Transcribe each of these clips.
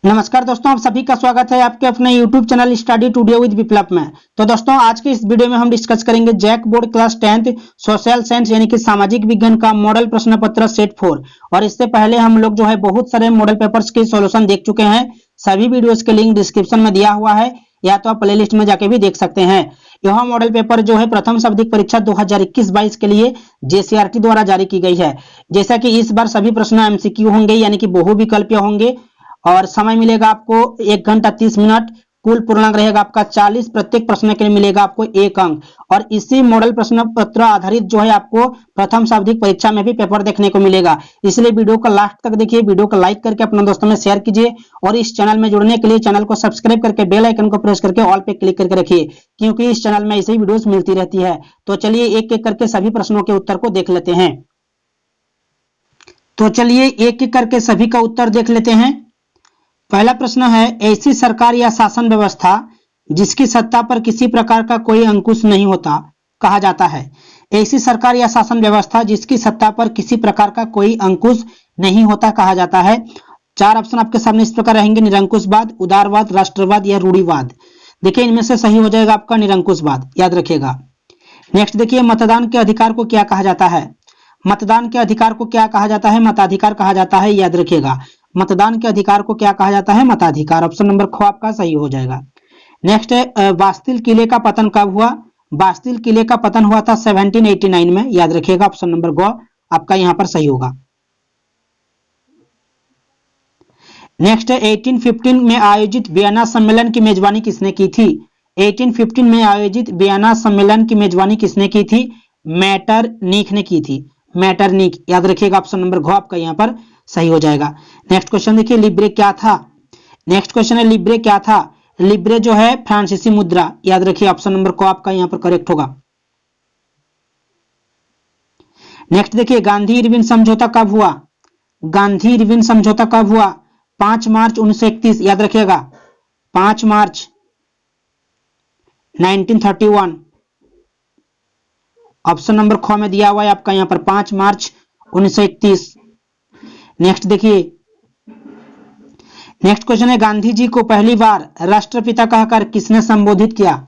नमस्कार दोस्तों, आप सभी का स्वागत है आपके अपने YouTube channel study today with Viplav में। तो दोस्तों, आज के इस वीडियो में हम डिस्कस करेंगे JAC board class 10th social science यानी कि सामाजिक विज्ञान का मॉडल प्रश्न पत्र सेट 4। और इससे पहले हम लोग जो है बहुत सारे मॉडल पेपर्स के सॉल्यूशन देख चुके हैं। सभी वीडियोस के लिंक डिस्क्रिप्शन में दिया हुआ है, या तो आप प्लेलिस्ट में जाके भी देख सकते हैं। यह मॉडल पेपर जो है प्रथम शब्दिक परीक्षा 2021-22 के लिए JCRT द्वारा जारी की गई है। जैसा कि इस बार सभी प्रश्न MCQ होंगे यानी कि बहुविकल्पीय होंगे, और समय मिलेगा आपको 1 घंटा 30 मिनट। कुल पूर्णांक रहेगा आपका 40। प्रत्येक प्रश्न के लिए मिलेगा आपको 1 अंक। और इसी मॉडल प्रश्न पत्र आधारित जो है आपको प्रथम शब्दिक परीक्षा में भी पेपर देखने को मिलेगा। इसलिए वीडियो को लास्ट तक देखिए, वीडियो को लाइक करके अपने दोस्तों में शेयर कीजिए, और इस चैनल में जुड़ने के लिए चैनल को सब्सक्राइब करके बेल आइकन को प्रेस करके ऑल पे क्लिक करके रखिए, क्योंकि इस चैनल में ऐसी वीडियोस मिलती रहती है। तो चलिए एक एक करके सभी प्रश्नों के उत्तर को देख लेते हैं। तो चलिए एक एक करके सभी का उत्तर देख लेते हैं। पहला प्रश्न है, ऐसी सरकार या शासन व्यवस्था जिसकी सत्ता पर किसी प्रकार का कोई अंकुश नहीं होता कहा जाता है। ऐसी सरकार या शासन व्यवस्था जिसकी सत्ता पर किसी प्रकार का कोई अंकुश नहीं होता कहा जाता है। 4 ऑप्शन आपके सामने इस प्रकार रहेंगे: निरंकुशवाद, उदारवाद, राष्ट्रवाद या रूढ़िवाद। देखिए, इनमें से सही हो जाएगा आपका निरंकुशवाद, याद रखिएगा। नेक्स्ट देखिए, मतदान के अधिकार को क्या कहा जाता है। मतदान के अधिकार को क्या कहा जाता है? मताधिकार कहा जाता है, याद रखिएगा। मतदान के अधिकार को क्या कहा जाता है? मताधिकार। ऑप्शन नंबर ख आपका सही हो जाएगा। नेक्स्ट है, बास्तिल किले का पतन कब हुआ? बास्तिल किले का पतन हुआ था 1789 में, याद रखिएगा। ऑप्शन नंबर ग आपका यहां पर सही होगा। नेक्स्ट है, 1815 में आयोजित वियना सम्मेलन की मेजबानी किसने की थी? 1815 में आयोजित वियना सम्मेलन की मेजबानी किसने की थी? मैटरनिख ने की थी। मैटरनिख, याद रखिएगा। ऑप्शन नंबर घ आपका यहां पर सही हो जाएगा। नेक्स्ट क्वेश्चन देखिए, लिब्रे क्या था? नेक्स्ट क्वेश्चन है, लिब्रे क्या था? लिब्रे जो है फ्रांसीसी मुद्रा, याद रखिए। ऑप्शन नंबर को आपका यहां पर करेक्ट होगा। नेक्स्ट देखिए, गांधी इरविन समझौता कब हुआ? गांधी इरविन समझौता कब हुआ? 5 मार्च 1931, याद रखिएगा। 5 मार्च 1931। ऑप्शन नंबर ख में दिया हुआ है आपका यहां पर 5 मार्च 1931। नेक्स्ट देखिए, नेक्स्ट क्वेश्चन है, गांधी जी को पहली बार राष्ट्रपिता कहकर किसने संबोधित किया?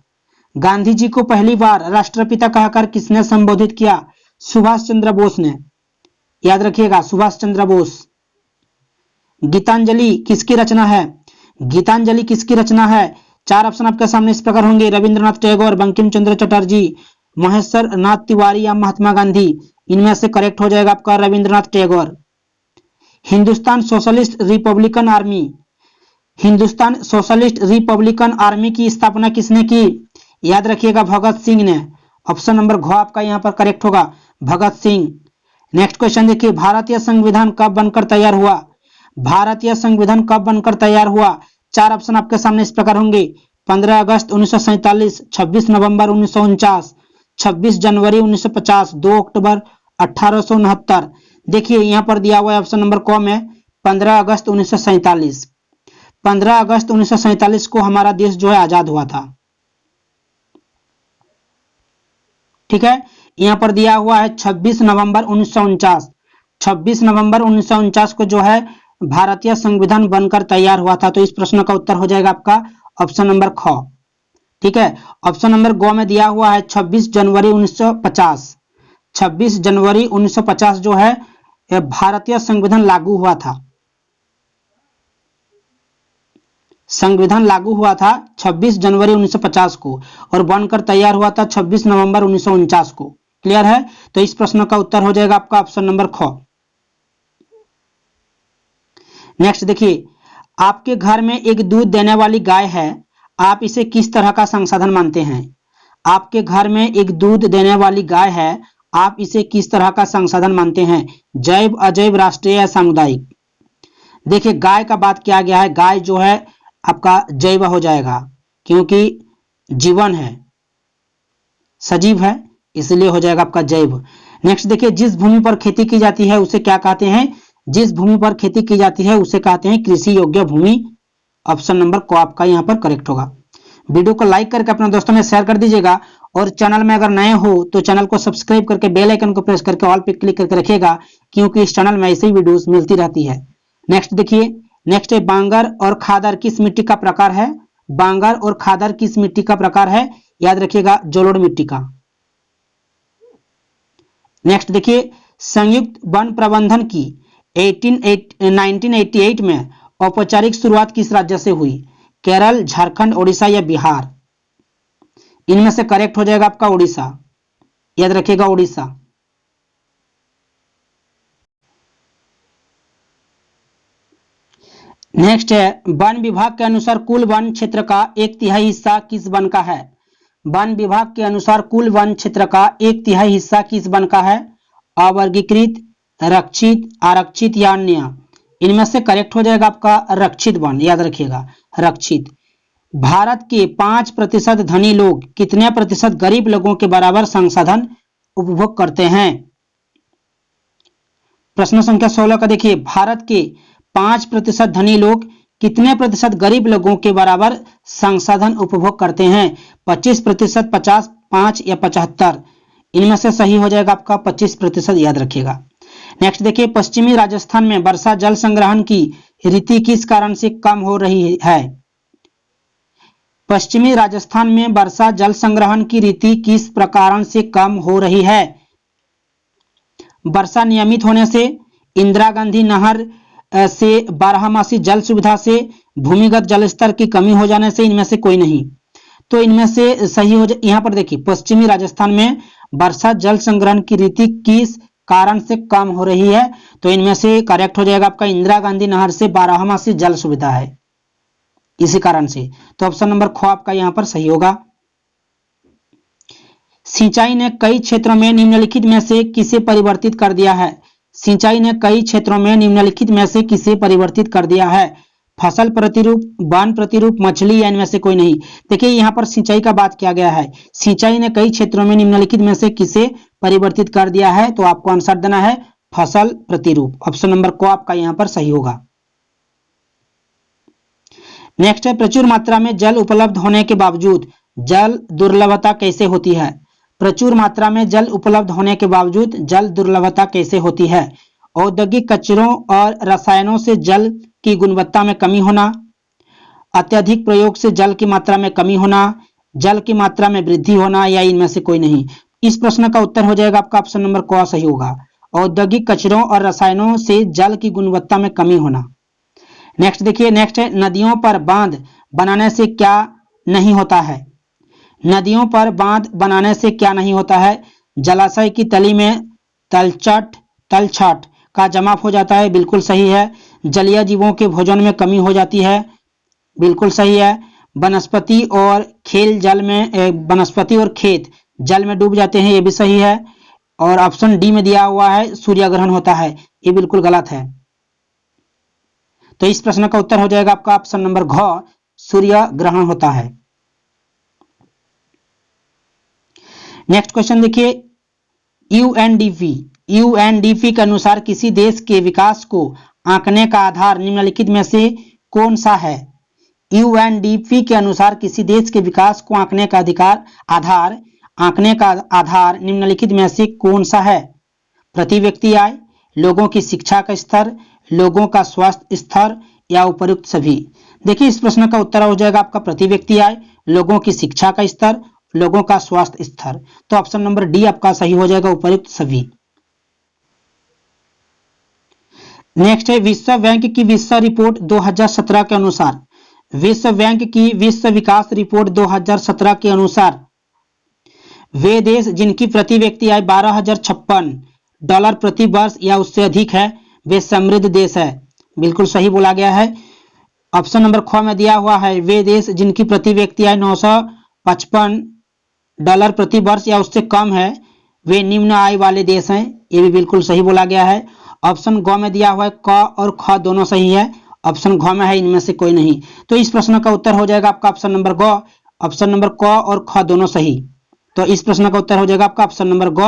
गांधी जी को पहली बार राष्ट्रपिता कहकर किसने संबोधित किया? सुभाष चंद्र बोस ने, याद रखिएगा। सुभाष चंद्र बोस। गीतांजलि किसकी रचना है? गीतांजलि किसकी रचना है? 4 ऑप्शन आपके सामने इस प्रकार होंगे: रविंद्रनाथ टैगोर, बंकिम चंद्र चटर्जी, महेश्वर नाथ तिवारी या महात्मा गांधी। इनमें से करेक्ट हो जाएगा आपका Rabindranath Tagore. Hindustan socialist Republican army, Hindustan socialist Republican army की स्थापना किसने की? याद रखिएगा, भगत सिंह ने। ऑप्शन नंबर घ आपका यहां पर करेक्ट होगा, भगत सिंह। नेक्स्ट क्वेश्चन देखिए, भारतीय संविधान कब बनकर तैयार हुआ? भारतीय संविधान कब बनकर तैयार हुआ? 4 ऑप्शन आपके सामने इस प्रकार होंगे: 15 अगस्त 1947, 26 नवंबर 1949, 26 जनवरी 1950, 2 अक्टूबर 1869। देखिए, यहां पर दिया हुआ है ऑप्शन नंबर क में 15 अगस्त 1947। 15 अगस्त 1947 को हमारा देश जो है आजाद हुआ था। ठीक है, यहां पर दिया हुआ है 26 नवंबर 1949। 26 नवंबर 1949 को जो है भारतीय संविधान बनकर तैयार हुआ था। तो इस प्रश्न का उत्तर हो जाएगा आपका ऑप्शन नंबर ख। ठीक है, ऑप्शन नंबर ग में दिया हुआ है 26 जनवरी 1950। 26 जनवरी 1950 जो है भारतीय संविधान लागू हुआ था। संविधान लागू हुआ था 26 जनवरी 1950 को, और बनकर तैयार हुआ था 26 नवंबर 1949 को। क्लियर है? तो इस प्रश्न का उत्तर हो जाएगा आपका ऑप्शन नंबर ख। नेक्स्ट देखिए, आपके घर में एक दूध देने वाली गाय है, आप इसे किस तरह का संसाधन मानते हैं? आपके घर में एक दूध देने वाली गाय है, आप इसे किस तरह का संसाधन मानते हैं? जैव, अजैव, राष्ट्रीय या सामुदायिक? देखिए, गाय का बात किया गया है, गाय जो है आपका जैव हो जाएगा, क्योंकि जीवन है, सजीव है, इसलिए हो जाएगा आपका जैव। नेक्स्ट देखिए, जिस भूमि पर खेती की जाती है उसे क्या कहते हैं? जिस भूमि पर खेती की जाती है उसे कहते हैं कृषि योग्य भूमि। ऑप्शन नंबर को आपका यहां पर करेक्ट होगा। वीडियो को लाइक करके अपने दोस्तों में शेयर कर दीजिएगा, और चैनल में अगर नए हो तो चैनल को सब्सक्राइब करके बेल आइकन को प्रेस करके ऑल पे क्लिक करके रखिएगा, क्योंकि इस चैनल में ऐसी वीडियोस मिलती रहती है। नेक्स्ट देखिए, नेक्स्ट है बांगर और खादर किस मिट्टी का प्रकार है? बांगर और खादर किस मिट्टी का प्रकार है? याद रखिएगा जलोढ़ मिट्टी का। नेक्स्ट देखिए संयुक्त वन प्रबंधन की 1988 में औपचारिक शुरुआत किस राज्य से हुई? केरल, झारखंड, ओडिशा या बिहार? इनमें से करेक्ट हो जाएगा आपका ओडिशा। याद रखिएगा ओडिशा। नेक्स्ट है वन विभाग के अनुसार कुल वन क्षेत्र का 1/3 हिस्सा किस वन का है? वन विभाग के अनुसार कुल वन क्षेत्र का 1/3 हिस्सा किस वन का है? अवर्गीकृत, रक्षित, आरक्षित या अन्य? इनमें से करेक्ट हो जाएगा आपका रक्षित वन। याद रखिएगा रक्षित। भारत के 5% धनी लोग कितने प्रतिशत गरीब लोगों के बराबर संसाधन उपभोग करते हैं? प्रश्न संख्या 16 का देखिए भारत के 5% धनी लोग कितने प्रतिशत गरीब लोगों के बराबर संसाधन उपभोग करते हैं? 25%, 50, 5 या 75? इनमें से सही हो जाएगा आपका 25%। याद रखिएगा। नेक्स्ट देखिए पश्चिमी राजस्थान में वर्षा जल संग्रहण की रीति किस कारण से कम हो रही है? पश्चिमी राजस्थान में वर्षा जल संग्रहण की रीति किस प्रकार से कम हो रही है? वर्षा नियमित होने से, इंदिरा गांधी नहर से, बारहमासी जल सुविधा से, भूमिगत जल स्तर की कमी हो जाने से? इनमें से कोई नहीं। तो इनमें से सही हो जाए। यहाँ पर देखिए पश्चिमी राजस्थान में वर्षा जल संग्रहण की रीति किस कारण से कम हो रही है? तो इनमें से करेक्ट हो जाएगा आपका इंदिरा गांधी नहर से बारहमासी जल सुविधा है, इसी कारण से। तो ऑप्शन नंबर ख आपका यहाँ पर सही होगा। सिंचाई ने कई क्षेत्रों में निम्नलिखित में से किसे परिवर्तित कर दिया है? सिंचाई ने कई क्षेत्रों में निम्नलिखित में से किसे परिवर्तित कर दिया है? फसल प्रतिरूप, वन प्रतिरूप, मछली या इनमें से कोई नहीं? देखिए यहाँ पर सिंचाई का बात किया गया है। सिंचाई ने कई क्षेत्रों में निम्नलिखित में से किसे परिवर्तित कर दिया है? तो आपको आंसर देना है फसल प्रतिरूप। ऑप्शन नंबर को आपका यहाँ पर सही होगा। नेक्स्ट है प्रचुर मात्रा में जल उपलब्ध होने के बावजूद जल दुर्लभता कैसे होती है? प्रचुर मात्रा में जल उपलब्ध होने के बावजूद जल दुर्लभता कैसे होती है? औद्योगिक कचरों और रसायनों से जल की गुणवत्ता में कमी होना, अत्यधिक प्रयोग से जल की मात्रा में कमी होना, जल की मात्रा में वृद्धि होना या इनमें से कोई नहीं? इस प्रश्न का उत्तर हो जाएगा आपका ऑप्शन नंबर क सही होगा। औद्योगिक कचरों और रसायनों से जल की गुणवत्ता में कमी होना। नेक्स्ट देखिए नेक्स्ट है नदियों पर बांध बनाने से क्या नहीं होता है? नदियों पर बांध बनाने से क्या नहीं होता है? जलाशय की तली में तलछट का जमाव हो जाता है, बिल्कुल सही है। जलीय जीवों के भोजन में कमी हो जाती है, बिल्कुल सही है। वनस्पति और खेत जल में डूब जाते हैं, ये भी सही है। और ऑप्शन डी में दिया हुआ है सूर्य ग्रहण होता है, ये बिल्कुल गलत है। तो इस प्रश्न का उत्तर हो जाएगा आपका ऑप्शन नंबर घ, सूर्य ग्रहण होता है। नेक्स्ट क्वेश्चन देखिए यूएनडीपी के अनुसार किसी देश के विकास को आंकने का आधार निम्नलिखित में से कौन सा है? यूएनडीपी के अनुसार किसी देश के विकास को आंकने का आधार निम्नलिखित में से कौन सा है? प्रति व्यक्ति आय, लोगों की शिक्षा का स्तर, लोगों का स्वास्थ्य स्तर या उपयुक्त सभी? देखिए इस प्रश्न का उत्तर हो जाएगा आपका प्रति व्यक्ति आय, लोगों की शिक्षा का स्तर, लोगों का स्वास्थ्य स्तर। तो ऑप्शन नंबर डी आपका सही हो जाएगा उपयुक्त सभी। नेक्स्ट है विश्व बैंक की विश्व रिपोर्ट 2017 के अनुसार, विश्व बैंक की विश्व विकास रिपोर्ट 2017 के अनुसार वे देश जिनकी प्रति व्यक्ति आय $12,056 प्रति वर्ष या उससे अधिक है वे समृद्ध देश है, बिल्कुल सही बोला गया है। ऑप्शन नंबर ख में दिया हुआ है वे देश जिनकी प्रति व्यक्ति आय $955 प्रति वर्ष या उससे कम है वे निम्न आय वाले देश हैं, ये भी बिल्कुल सही बोला गया है। ऑप्शन ग में दिया हुआ है क और ख दोनों सही है, ऑप्शन घ में है इनमें से कोई नहीं। तो इस प्रश्न का उत्तर हो जाएगा आपका ऑप्शन नंबर ग, ऑप्शन नंबर क और ख दोनों सही। तो इस प्रश्न का उत्तर हो जाएगा आपका ऑप्शन नंबर ग,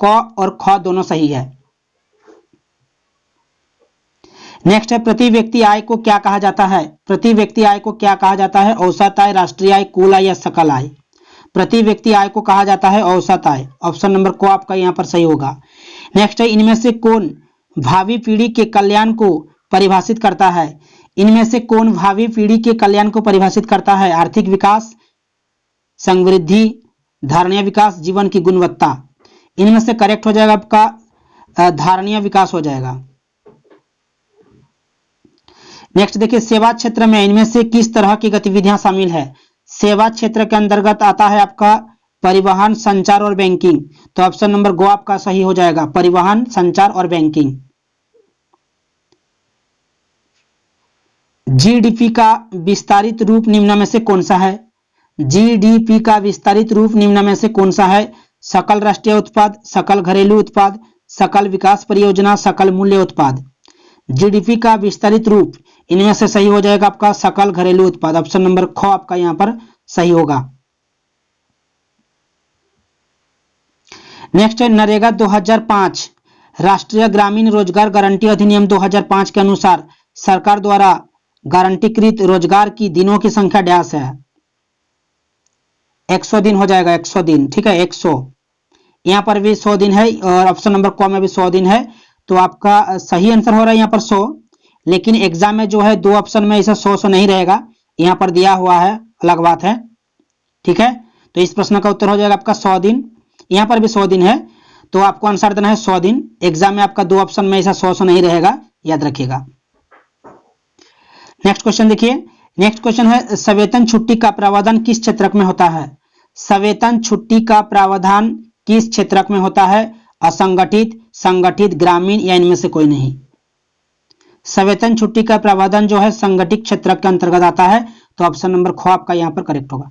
क और ख दोनों सही है। नेक्स्ट है प्रति व्यक्ति आय को क्या कहा जाता है? प्रति व्यक्ति आय को क्या कहा जाता है? औसत आय, राष्ट्रीय आय, कुल आय या सकल आय? प्रति व्यक्ति आय को कहा जाता है औसत आय। ऑप्शन नंबर को आपका यहाँ पर सही होगा। नेक्स्ट है इनमें से कौन भावी पीढ़ी के कल्याण को परिभाषित करता है? इनमें से कौन भावी पीढ़ी के कल्याण को परिभाषित करता है? आर्थिक विकास, समृद्धि, धारणीय विकास, जीवन की गुणवत्ता। इनमें से करेक्ट हो जाएगा आपका धारणीय विकास हो जाएगा। नेक्स्ट देखिए, सेवा क्षेत्र में इनमें से किस तरह की गतिविधियां शामिल है? सेवा क्षेत्र के अंतर्गत आता है आपका परिवहन, संचार और बैंकिंग। तो ऑप्शन नंबर गो आपका सही हो जाएगा, परिवहन, संचार और बैंकिंग। जीडीपी का विस्तारित रूप निम्न में से कौन सा है? जीडीपी का विस्तारित रूप निम्न में से कौन सा है? सकल राष्ट्रीय उत्पाद, सकल घरेलू उत्पाद, सकल विकास परियोजना, सकल मूल्य उत्पाद। जीडीपी का विस्तारित रूप इनमें से सही हो जाएगा आपका सकल घरेलू उत्पाद। ऑप्शन नंबर ख आपका यहां पर सही होगा। नेक्स्ट है नरेगा 2005 राष्ट्रीय ग्रामीण रोजगार गारंटी अधिनियम 2005 के अनुसार सरकार द्वारा गारंटीकृत रोजगार की दिनों की संख्या डैश है? 100 दिन हो जाएगा, 100 दिन। ठीक है, 100। यहाँ पर भी 100 दिन है और ऑप्शन नंबर क में भी 100 दिन है। तो आपका सही आंसर हो रहा है यहाँ पर 100, लेकिन एग्जाम में जो है दो ऑप्शन में ऐसा 100 नहीं रहेगा, यहाँ पर दिया हुआ है, अलग बात है। ठीक है, तो इस प्रश्न का उत्तर हो जाएगा आपका 100 दिन। यहाँ पर भी 100 दिन है, तो आपको आंसर देना है 100 दिन। एग्जाम में आपका दो ऑप्शन में ऐसा 100 नहीं रहेगा, याद रखिएगा। नेक्स्ट क्वेश्चन देखिए, नेक्स्ट क्वेश्चन है सवेतन छुट्टी का प्रावधान किस क्षेत्रक में होता है? सवेतन छुट्टी का प्रावधान किस क्षेत्रक में होता है? असंगठित, संगठित, ग्रामीण या इनमें से कोई नहीं? सवेतन छुट्टी का प्रावधान जो है संगठित क्षेत्र के अंतर्गत आता है। तो ऑप्शन नंबर ख आपका यहां पर करेक्ट होगा।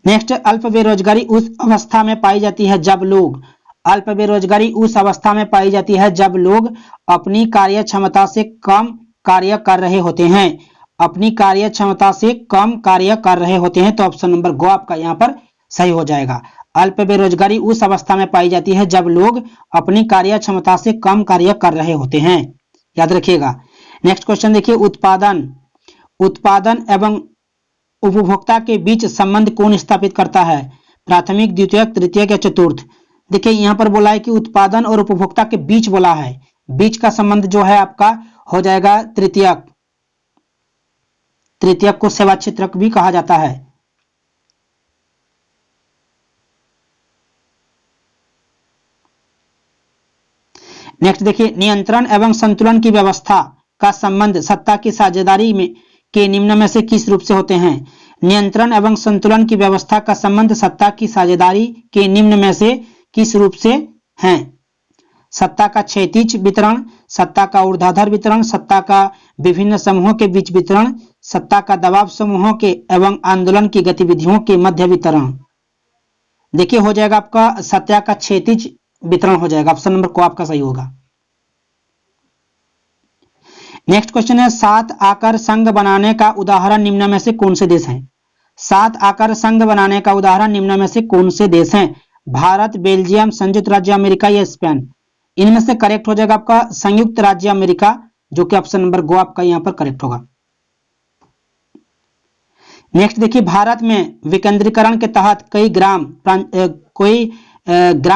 नेक्स्ट, अल्प बेरोजगारी उस अवस्था में पाई जाती है जब लोग, अल्प बेरोजगारी उस अवस्था में पाई जाती है जब लोग अपनी कार्य क्षमता से कम कार्य कर रहे होते हैं। अपनी कार्य क्षमता से कम कार्य कर रहे होते हैं। तो ऑप्शन नंबर गो आपका यहाँ पर सही हो जाएगा। अल्प बेरोजगारी उस अवस्था में पाई जाती है जब लोग अपनी कार्य क्षमता से कम कार्य कर रहे होते हैं, याद रखिएगा। नेक्स्ट क्वेश्चन देखिए, उत्पादन, उत्पादन एवं उपभोक्ता के बीच संबंध कौन स्थापित करता है? प्राथमिक, द्वितीयक, तृतीयक या चतुर्थ? देखिए यहाँ पर बोला है कि उत्पादन और उपभोक्ता के बीच बोला है, बीच का संबंध जो है आपका हो जाएगा तृतीयक। तृतीयक को सेवा क्षेत्रक भी कहा जाता है। नेक्स्ट देखिए, नियंत्रण एवं संतुलन की व्यवस्था का संबंध सत्ता की साझेदारी में के निम्न में से किस रूप से होते हैं? नियंत्रण एवं संतुलन की व्यवस्था का संबंध सत्ता की साझेदारी के निम्न में से किस रूप से हैं? सत्ता का क्षैतिज वितरण, सत्ता का ऊर्ध्वाधर वितरण, सत्ता का विभिन्न समूहों के बीच वितरण, सत्ता का दबाव समूहों के एवं आंदोलन की गतिविधियों के मध्य वितरण। देखिए हो जाएगा आपका सत्ता का क्षैतिज वितरण हो जाएगा। ऑप्शन नंबर को आपका सही होगा। नेक्स्ट क्वेश्चन है, 7 आकर संघ बनाने का उदाहरण निम्न में से कौन से देश हैं? 7 आकर संघ बनाने का उदाहरण निम्न में से कौन से देश हैं? भारत, बेल्जियम, संयुक्त राज्य अमेरिका या स्पेन? इनमें से करेक्ट हो जाएगा आपका संयुक्त राज्य अमेरिका, जो कि ऑप्शन नंबर गो आपका यहां पर करेक्ट होगा। नेक्स्ट देखिए, भारत में विकेंद्रीकरण के तहत कई ग्राम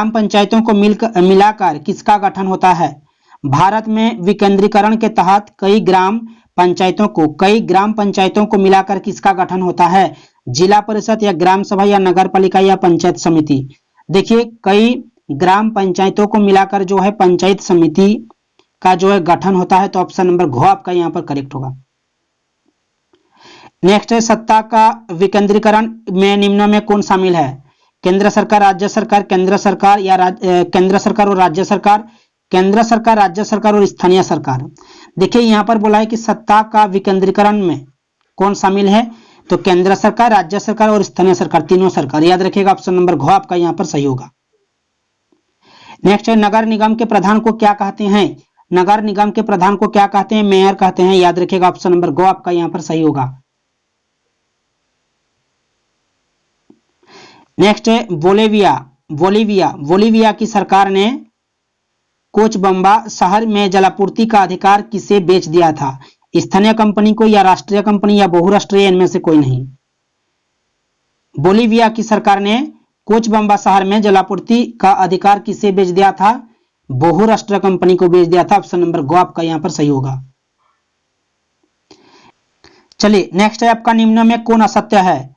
पंचायतों को मिलाकर किसका गठन होता है? भारत में विकेंद्रीकरण के तहत कई ग्राम पंचायतों को मिलाकर किसका गठन होता है? जिला परिषद या ग्राम सभा या नगर पालिका या पंचायत समिति? देखिए कई ग्राम पंचायतों को मिलाकर जो है पंचायत समिति का जो है गठन होता है। तो ऑप्शन नंबर घ आपका यहाँ पर करेक्ट होगा। नेक्स्ट है, सत्ता का विकेंद्रीकरण में निम्न में कौन शामिल है? केंद्र सरकार, राज्य सरकार, केंद्र सरकार या केंद्र सरकार और राज्य सरकार, केंद्र सरकार, राज्य सरकार और स्थानीय सरकार? देखिए यहाँ पर बोला है कि सत्ता का विकेंद्रीकरण में कौन शामिल है? तो केंद्र सरकार, राज्य सरकार और स्थानीय सरकार, तीनों सरकार, याद रखिएगा। ऑप्शन नंबर घ आपका यहाँ पर सही होगा। नेक्स्ट है, नगर निगम के प्रधान को क्या कहते हैं? नगर निगम के प्रधान को क्या कहते हैं? मेयर कहते हैं, याद रखिएगा। ऑप्शन नंबर गो आपका यहाँ पर सही होगा। नेक्स्ट है, बोलीविया की सरकार ने कोचबम्बा शहर में जलापूर्ति का अधिकार किसे बेच दिया था? स्थानीय कंपनी को या राष्ट्रीय कंपनी या बहुराष्ट्रीय, इनमें से कोई नहीं? बोलीविया की सरकार ने कोचबम्बा शहर में जलापूर्ति का अधिकार किसे बेच दिया था? बहुराष्ट्रीय कंपनी को बेच दिया था। ऑप्शन नंबर गो आपका यहाँ पर सही होगा। चलिए नेक्स्ट है आपका, निम्न में कौन असत्य है?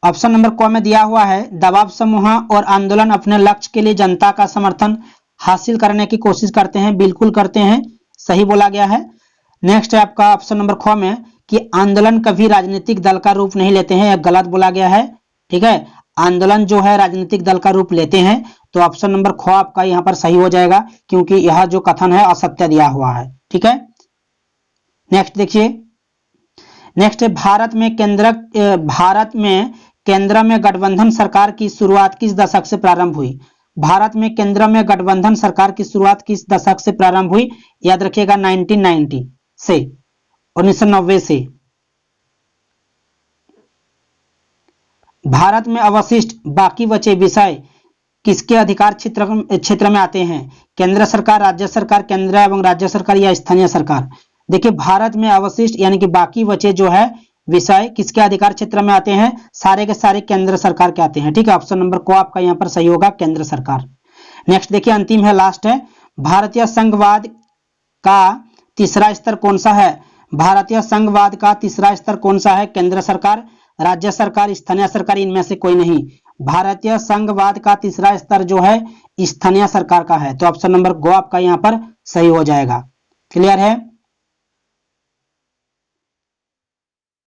ऑप्शन नंबर क में दिया हुआ है, दबाव समूह और आंदोलन अपने लक्ष्य के लिए जनता का समर्थन हासिल करने की कोशिश करते हैं। बिल्कुल करते हैं, सही बोला गया है। नेक्स्ट है आपका ऑप्शन नंबर ख में कि आंदोलन कभी राजनीतिक दल का रूप नहीं लेते हैं, यह गलत बोला गया है। ठीक है, आंदोलन जो है राजनीतिक दल का रूप लेते हैं, तो ऑप्शन नंबर ख आपका यहाँ पर सही हो जाएगा, क्योंकि यह जो कथन है असत्य दिया हुआ है। ठीक है, नेक्स्ट देखिए, नेक्स्ट भारत में केंद्र में गठबंधन सरकार की शुरुआत किस दशक से प्रारंभ हुई? भारत में केंद्र में गठबंधन सरकार की शुरुआत किस दशक से प्रारंभ हुई? याद रखिएगा 1990 से, 1990 से। भारत में अवशिष्ट बाकी बचे विषय किसके अधिकार क्षेत्र में आते हैं? केंद्र सरकार, राज्य सरकार, केंद्र एवं राज्य सरकार या स्थानीय सरकार? देखिए भारत में अवशिष्ट यानी कि बाकी बचे जो है विषय किसके अधिकार क्षेत्र में आते हैं? सारे के सारे केंद्र सरकार के आते हैं। ठीक है, ऑप्शन नंबर को आपका यहाँ पर सही होगा, केंद्र सरकार। नेक्स्ट देखिए, अंतिम है, लास्ट है, भारतीय संघवाद का तीसरा स्तर कौन सा है? भारतीय संघवाद का तीसरा स्तर कौन सा है? केंद्र सरकार, राज्य सरकार, स्थानीय सरकार, इनमें से कोई नहीं। भारतीय संघवाद का तीसरा स्तर जो है स्थानीय सरकार का है। तो ऑप्शन नंबर गो आपका यहाँ पर सही हो जाएगा। क्लियर है?